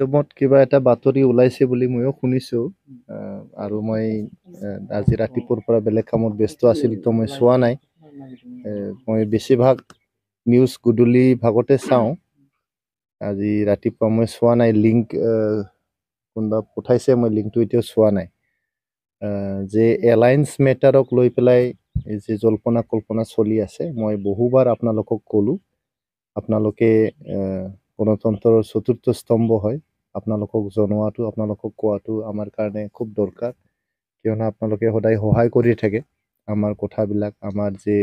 মাধ্যমত কিবা এটা বাতৰি ওলাইছে বুলি ময়ো শুনিছোঁ আৰু মই আজি ৰাতিপুৱাৰ পৰা বেলেগ কামত ব্যস্ত আছিলোঁ তো মই চোৱা নাই মই বেছিভাগ নিউজ গধূলি ভাগতে চাওঁ আজি ৰাতিপুৱা মই চোৱা নাই লিংক কোনোবা পঠাইছে মই লিংকটো এতিয়াও চোৱা নাই যে এলায়েন্স মেটাৰক লৈ পেলাই যে জল্পনা কল্পনা চলি আছে মই বহুবাৰ আপোনালোকক ক'লোঁ আপোনালোকে গণতন্ত্ৰৰ চতুৰ্থ স্তম্ভ হয় আপোনালোকক জনোৱাটো আপোনালোকক কোৱাটো আমাৰ কাৰণে খুব দৰকাৰ কিয়নো আপোনালোকে সদায় সহায় কৰি থাকে আমাৰ কথাবিলাক আমাৰ যে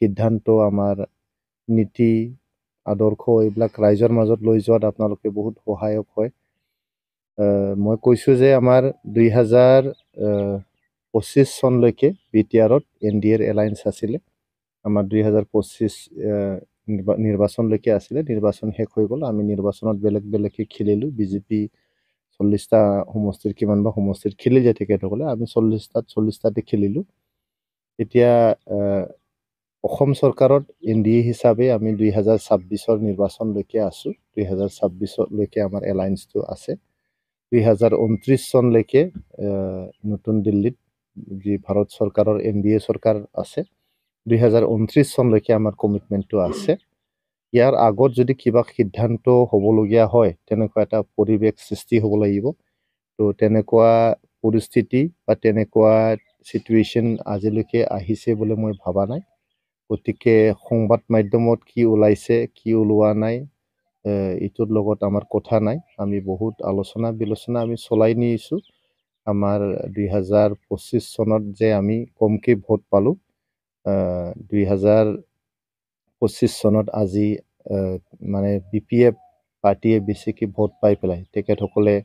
সিদ্ধান্ত আমাৰ নীতি আদৰ্শ এইবিলাক ৰাইজৰ মাজত লৈ যোৱাত আপোনালোকে বহুত সহায়ক হয় মই কৈছোঁ যে আমাৰ 2025 চনলৈকে BTR-ত NDA-ৰ এলায়েন্স আছিলে আমাৰ 2025 নিৰ্বাচনলৈকে আছিলে নিৰ্বাচন শেষ হৈ গ'ল আমি নিৰ্বাচনত বেলেগ বেলেগকৈ খেলিলোঁ বিজেপি 40টা সমষ্টিৰ কিমান বা সমষ্টিত খেলি যায় তেখেতসকলে আমি 40টাতে খেলিলোঁ এতিয়া অসম চৰকাৰত NDA হিচাপে আমি 2026ৰ নিৰ্বাচনলৈকে আছোঁ 2026লৈকে আমাৰ এলায়েন্সটো আছে 2029 চনলৈকে নতুন দিল্লীত যি ভাৰত চৰকাৰৰ NDA চৰকাৰ আছে 2029 চনলৈকে আমাৰ কমিটমেণ্টটো আছে ইয়াৰ আগত যদি কিবা সিদ্ধান্ত হ'বলগীয়া হয় তেনেকুৱা এটা পৰিৱেশ সৃষ্টি হ'ব লাগিব তো তেনেকুৱা পৰিস্থিতি বা তেনেকুৱা চিটুৱেশ্যন আজিলৈকে আহিছে বুলি মই ভবা নাই গতিকে সংবাদ মাধ্যমত কি ওলাইছে কি ওলোৱা নাই এইটোৰ লগত আমাৰ কথা নাই আমি বহুত আলোচনা বিলোচনা আমি চলাই নিছোঁ আমাৰ 2025 চনত যে আমি কমকৈ ভোট পালোঁ 2025 চনত আজি মানে BPF পাৰ্টিয়ে বেছিকৈ ভোট পাই পেলাই তেখেতসকলে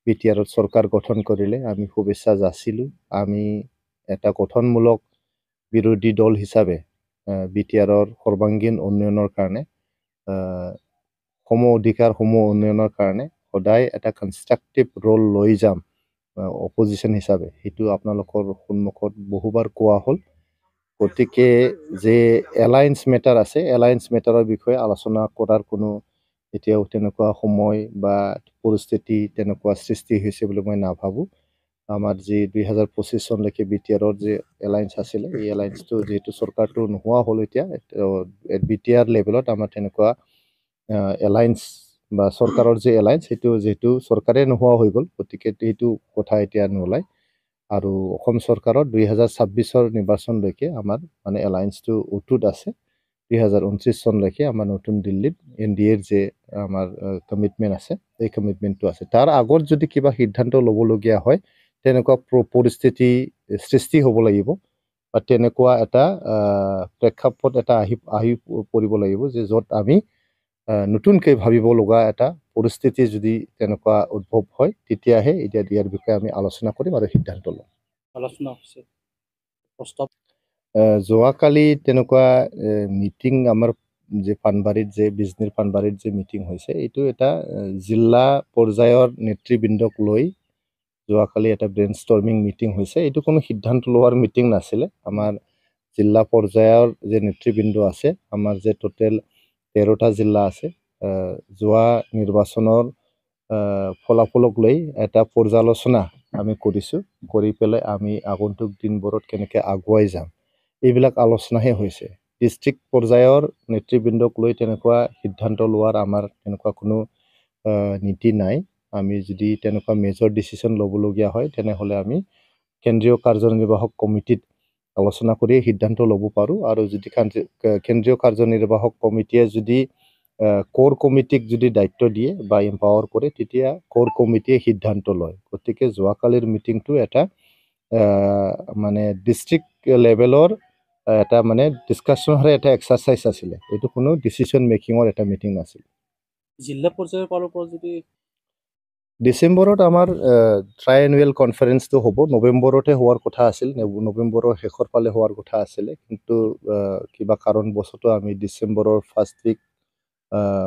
BTR-ত চৰকাৰ গঠন কৰিলে আমি শুভেচ্ছা যাচিলোঁ আমি এটা গঠনমূলক বিৰোধী দল হিচাপে BTR-ৰ সৰ্বাংগীন উন্নয়নৰ কাৰণে সম অধিকাৰ সম উন্নয়নৰ কাৰণে সদায় এটা কনষ্ট্ৰাকটিভ ৰোল লৈ যাম অপজিশ্যন হিচাপে সেইটো আপোনালোকৰ সন্মুখত বহুবাৰ কোৱা হ'ল গতিকে যে এলায়েন্স মেটাৰ আছে এলায়েন্স মেটাৰৰ বিষয়ে আলোচনা কৰাৰ কোনো এতিয়াও তেনেকুৱা সময় বা পৰিস্থিতি তেনেকুৱা সৃষ্টি হৈছে বুলি মই নাভাবোঁ আমাৰ যি 2025 চনলৈকে BTR-ৰ যে এলায়েন্স আছিলে এই এলায়েন্সটো যিহেতু চৰকাৰটো নোহোৱা হ'ল এতিয়া BTR লেভেলত আমাৰ তেনেকুৱা এলায়েন্স বা চৰকাৰৰ যে এলায়েন্স সেইটো যিহেতু চৰকাৰে নোহোৱা হৈ গ'ল গতিকে সেইটো কথা এতিয়া নোলায় আৰু অসম চৰকাৰৰ 2026ৰ নিৰ্বাচনলৈকে আমাৰ মানে এলায়েন্সটো অটুট আছে 2029 চনলৈকে আমাৰ নতুন দিল্লীত NDA-ৰ যে আমাৰ কমিটমেণ্ট আছে এই কমিটমেণ্টটো আছে তাৰ আগত যদি কিবা সিদ্ধান্ত ল'বলগীয়া হয় তেনেকুৱা পৰিস্থিতি সৃষ্টি হ'ব লাগিব বা তেনেকুৱা এটা প্ৰেক্ষাপট এটা আহি পৰিব লাগিব যে য'ত আমি নতুনকৈ ভাবিব লগা এটা পৰিস্থিতি যদি তেনেকুৱা উদ্ভৱ হয় তেতিয়াহে এতিয়া ইয়াৰ বিষয়ে আমি আলোচনা কৰিম আৰু সিদ্ধান্ত ল'ম আলোচনা হৈছে প্ৰস্তাৱ যোৱাকালি তেনেকুৱা মিটিং আমাৰ যে পানবাৰীত যে বিজনীৰ পানবাৰীত যে মিটিং হৈছে এইটো এটা জিলা পৰ্যায়ৰ নেতৃবৃন্দক লৈ যোৱাকালি এটা ব্ৰেইন ষ্টৰ্মিং মিটিং হৈছে এইটো কোনো সিদ্ধান্ত লোৱাৰ মিটিং নাছিলে আমাৰ জিলা পৰ্যায়ৰ যে নেতৃবৃন্দ আছে আমাৰ যে টোটেল 13টা জিলা আছে যোৱা নিৰ্বাচনৰ ফলাফলক লৈ এটা পৰ্যালোচনা আমি কৰিছোঁ কৰি পেলাই আমি আগন্তুক দিনবোৰত কেনেকৈ আগুৱাই যাম এইবিলাক আলোচনাহে হৈছে ডিষ্ট্ৰিক্ট পৰ্যায়ৰ নেতৃবৃন্দক লৈ তেনেকুৱা সিদ্ধান্ত লোৱাৰ আমাৰ তেনেকুৱা কোনো নীতি নাই আমি যদি তেনেকুৱা মেজৰ ডিচিশ্যন ল'বলগীয়া হয় তেনেহ'লে আমি কেন্দ্ৰীয় কাৰ্যনিৰ্বাহক কমিটিত আলোচনা কৰি সিদ্ধান্ত ল'ব পাৰোঁ আৰু যদি কেন্দ্ৰীয় কাৰ্যনিৰ্বাহক কমিটিয়ে যদি কোৰ কমিটিক যদি দায়িত্ব দিয়ে বা এম্পাৱাৰ কৰে তেতিয়া কোৰ কমিটিয়ে সিদ্ধান্ত লয় গতিকে যোৱাকালিৰ মিটিংটো এটা মানে ডিষ্ট্ৰিক্ট লেভেলৰ এটা মানে ডিছকাশ্যনৰ এটা এক্সাৰচাইজ আছিলে এইটো কোনো ডিচিশ্যন মেকিঙৰ এটা মিটিং নাছিল জিলা পৰ্যায়ৰ ফালৰ পৰা যদি ডিচেম্বৰত আমাৰ ট্ৰাই এনুৱেল কনফাৰেন্সটো হ'ব নৱেম্বৰতে হোৱাৰ কথা আছিল নৱেম্বৰৰ শেষৰ ফালে হোৱাৰ কথা আছিলে কিন্তু কিবা কাৰণবশতঃ আমি ডিচেম্বৰৰ ফাৰ্ষ্ট উইক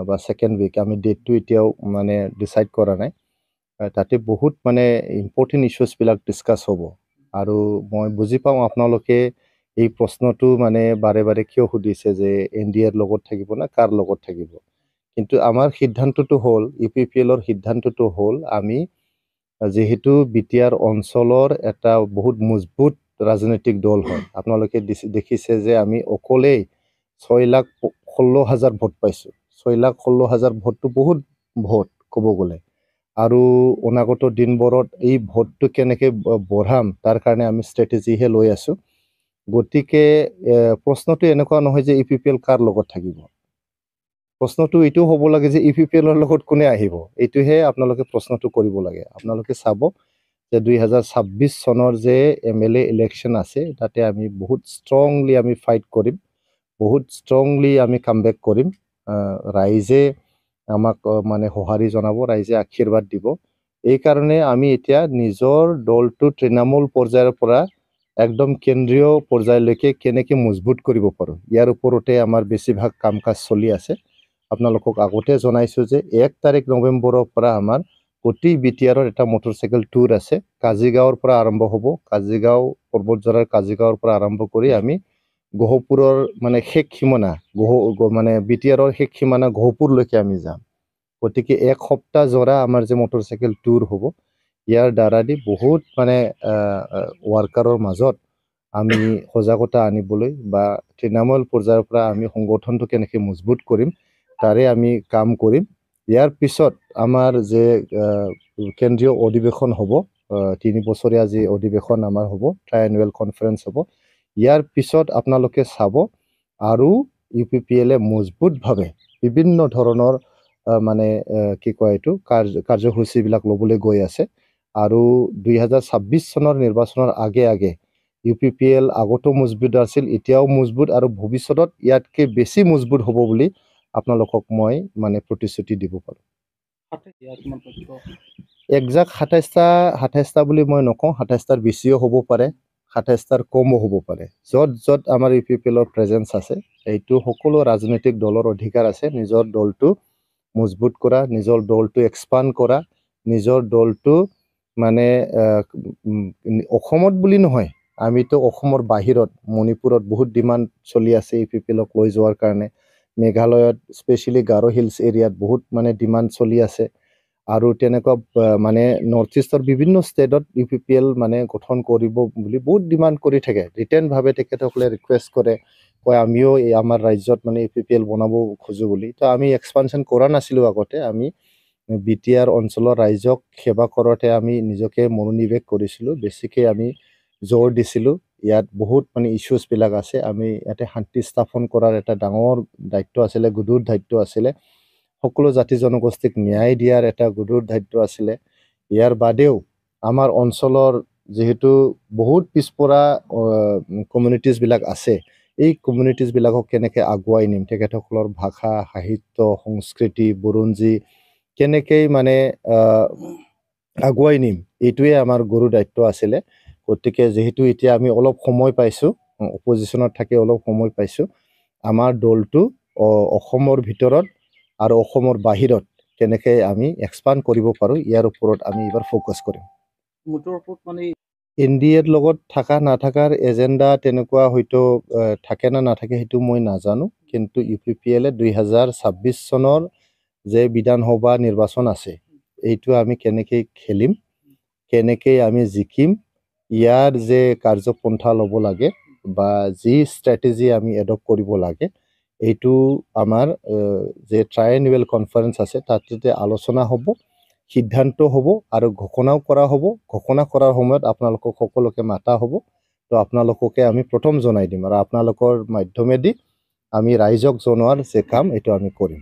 বা ছেকেণ্ড উইক আমি ডেটটো এতিয়াও মানে ডিচাইড কৰা নাই তাতে বহুত মানে ইম্পৰ্টেণ্ট ইছ্যুজবিলাক ডিছকাছ হ'ব আৰু মই বুজি পাওঁ আপোনালোকে এই প্ৰশ্নটো মানে বাৰে বাৰে কিয় সুধিছে যে NDA-ৰ লগত থাকিব না কাৰ লগত থাকিব কিন্তু আমাৰ সিদ্ধান্তটো হ'ল UPPLৰ সিদ্ধান্তটো হ'ল আমি যেহেতু বিটিআৰ অঞ্চলৰ এটা বহুত মজবুত ৰাজনৈতিক দল হয় আপোনালোকে দেখিছে যে আমি অকলেই 6,16,000 ভোট পাইছোঁ 6,16,000 ভোটটো বহুত ভোট ক'ব গ'লে আৰু অনাগত দিনবোৰত এই ভোটটো কেনেকৈ বঢ়াম তাৰ কাৰণে আমি ষ্ট্ৰেটেজিহে লৈ আছোঁ গতিকে প্ৰশ্নটো এনেকুৱা নহয় যে UPPL কাৰ লগত থাকিব প্ৰশ্নটো এইটো হ'ব লাগে যে UPPLৰ লগত কোনে আহিব এইটোহে আপোনালোকে প্ৰশ্নটো কৰিব লাগে আপোনালোকে চাব যে 2026 চনৰ যে MLA ইলেকশ্যন আছে তাতে আমি বহুত ষ্ট্ৰংলি আমি ফাইট কৰিম বহুত ষ্ট্ৰংলি আমি কামবেক কৰিম ৰাইজে আমাক মানে সঁহাৰি জনাব ৰাইজে আশীৰ্বাদ দিব এই কাৰণে আমি এতিয়া নিজৰ দলটো তৃণমূল পৰ্যায়ৰ পৰা একদম কেন্দ্ৰীয় পৰ্যায়লৈকে কেনেকৈ মজবুত কৰিব পাৰোঁ ইয়াৰ ওপৰতে আমাৰ বেছিভাগ কাম কাজ চলি আছে আপোনালোকক আগতে জনাইছোঁ যে 1 তাৰিখ নৱেম্বৰৰ পৰা আমাৰ গোটেই বিটিআৰৰ এটা মটৰচাইকেল টুৰ আছে কাজিগাঁৱৰ পৰা আৰম্ভ হ'ব কাজিগাঁও পৰ্বতজৰাৰ কাজিগাঁৱৰ পৰা আৰম্ভ কৰি আমি গহপুৰৰ মানে শেষ সীমানা মানে বিটিআৰৰ শেষ সীমানা গহপুৰলৈকে আমি যাম গতিকে এক সপ্তাহ জৰা আমাৰ যে মটৰচাইকেল টুৰ হ'ব ইয়াৰ দ্বাৰা দি বহুত মানে ৱাৰ্কাৰৰ মাজত আমি সজাগতা আনিবলৈ বা তৃণমূল পৰ্যায়ৰ পৰা আমি সংগঠনটো কেনেকৈ মজবুত কৰিম তাৰে আমি কাম কৰিম ইয়াৰ পিছত আমাৰ যে কেন্দ্ৰীয় অধিৱেশন হ'ব 3 বছৰীয়া যি অধিৱেশন আমাৰ হ'ব ট্ৰাইএনুৱেল কনফাৰেন্স হ'ব ইয়াৰ পিছত আপোনালোকে চাব আৰু UPPLে মজবুতভাৱে বিভিন্ন ধৰণৰ মানে কি কয় এইটো কাৰ্যসূচীবিলাক ল'বলৈ গৈ আছে আৰু 2026 চনৰ নিৰ্বাচনৰ আগে UPPL আগতো মজবুত আছিল এতিয়াও মজবুত আৰু ভৱিষ্যতত ইয়াতকৈ বেছি মজবুত হ'ব বুলি আপোনালোকক মই মানে প্ৰতিশ্ৰুতি দিব পাৰোঁ একজাক্ট 27টা বুলি মই নকওঁ 27টাৰ বেছিও হ'ব পাৰে 27টাৰ কমো হ'ব পাৰে য'ত আমাৰ UPPLৰ প্ৰেজেঞ্চ আছে এইটো সকলো ৰাজনৈতিক দলৰ অধিকাৰ আছে নিজৰ দলটো মজবুত কৰা নিজৰ দলটো এক্সপাণ্ড কৰা নিজৰ দলটো মানে অসমত বুলি নহয় আমিতো অসমৰ বাহিৰত মণিপুৰত বহুত ডিমাণ্ড চলি আছে UPPLক লৈ যোৱাৰ কাৰণে মেঘালয়ত স্পেচিয়েলি গাৰো হিলছ এৰিয়াত বহুত মানে ডিমাণ্ড চলি আছে আৰু তেনেকুৱা মানে নৰ্থ ইষ্টৰ বিভিন্ন ষ্টেটত UPPL মানে গঠন কৰিব বুলি বহুত ডিমাণ্ড কৰি থাকে ৰিটেনভাৱে তেখেতসকলে ৰিকুৱেষ্ট কৰে কয় আমিও আমাৰ ৰাজ্যত মানে UPPL বনাব খোজো বুলি তো আমি এক্সপানশ্যন কৰা নাছিলোঁ আগতে আমি বিটিআৰ অঞ্চলৰ ৰাইজক সেৱা কৰোঁতে আমি নিজকে মনোনিৱেশ কৰিছিলোঁ বেছিকৈ আমি জোৰ দিছিলোঁ ইয়াত বহুত মানে ইছ্যুজবিলাক আছে আমি ইয়াতে শান্তি স্থাপন কৰাৰ এটা ডাঙৰ দায়িত্ব আছিলে গধুৰ দায়িত্ব আছিলে সকলো জাতি জনগোষ্ঠীক ন্যায় দিয়াৰ এটা গধুৰ দায়িত্ব আছিলে ইয়াৰ বাদেও আমাৰ অঞ্চলৰ যেহেতু বহুত পিছপৰা কমিউনিটিজবিলাক আছে এই কমিউনিটিজবিলাকক কেনেকৈ আগুৱাই নিম তেখেতসকলৰ ভাষা সাহিত্য সংস্কৃতি বুৰঞ্জী কেনেকৈ মানে আগুৱাই নিম এইটোৱে আমাৰ গুৰু দায়িত্ব আছিলে গতিকে যেহেতু এতিয়া আমি অলপ সময় পাইছোঁ অপজিশ্যনত থাকি অলপ সময় পাইছোঁ আমাৰ দলটো অসমৰ ভিতৰত আৰু অসমৰ বাহিৰত কেনেকৈ আমি এক্সপাণ্ড কৰিব পাৰোঁ ইয়াৰ ওপৰত আমি এইবাৰ ফ'কাছ কৰিম NDAৰ লগত থকা নাথাকাৰ এজেণ্ডা তেনেকুৱা হয়তো থাকে না নাথাকে সেইটো মই নাজানো কিন্তু UPPLে 2026 চনৰ যে বিধানসভা নিৰ্বাচন আছে এইটো আমি কেনেকৈ খেলিম কেনেকৈ আমি জিকিম ইয়াৰ যে কাৰ্যপন্থা ল'ব লাগে বা যি ষ্ট্ৰেটেজি আমি এডপ্ট কৰিব লাগে এইটো আমাৰ যে ট্ৰাইএনুৱেল কনফাৰেন্স আছে তাতে আলোচনা হ'ব সিদ্ধান্ত হ'ব আৰু ঘোষণাও কৰা হ'ব ঘোষণা কৰাৰ সময়ত আপোনালোকক সকলোকে মাতা হ'ব তো আপোনালোককে আমি প্ৰথম জনাই দিম আৰু আপোনালোকৰ মাধ্যমেদি আমি ৰাইজক জনোৱাৰ যে কাম এইটো আমি কৰিম